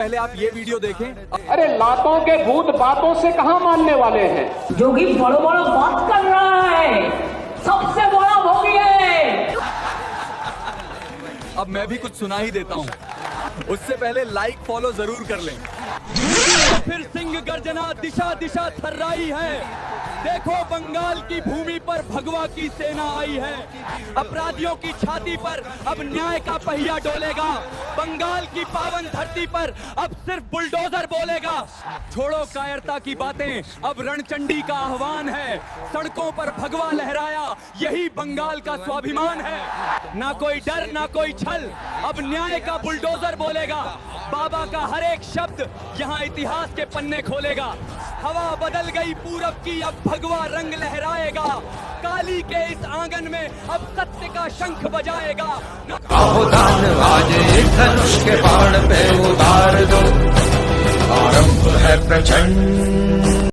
पहले आप ये वीडियो देखें। अरे लातों के भूत बातों से कहाँ मानने वाले हैं। जोगी बड़ा बड़ा बात कर रहा है, सबसे बड़ा भोगी है। अब मैं भी कुछ सुना ही देता हूँ, उससे पहले लाइक फॉलो जरूर कर लें। फिर सिंह गर्जना दिशा दिशा थर्राई है। देखो बंगाल की भूमि पर भगवा की सेना आई है। अपराधियों की छाती पर अब न्याय का पहिया डोलेगा। बंगाल की पावन धरती पर अब सिर्फ बुलडोजर बोलेगा। छोड़ो कायरता की बातें, अब रणचंडी का आह्वान है। सड़कों पर भगवा लहराया, यही बंगाल का स्वाभिमान है। ना कोई डर ना कोई छल, अब न्याय का बुलडोजर बोलेगा। बाबा का हर एक शब्द यहाँ इतिहास के पन्ने खोलेगा। हवा बदल गई पूरब की, अब भगवा रंग लहराएगा। काली के इस आंगन में अब सत्य का शंख बजाएगा। आहुदान आज एक धनुष के बाण पे उतार दो, आरंभ है प्रचंड।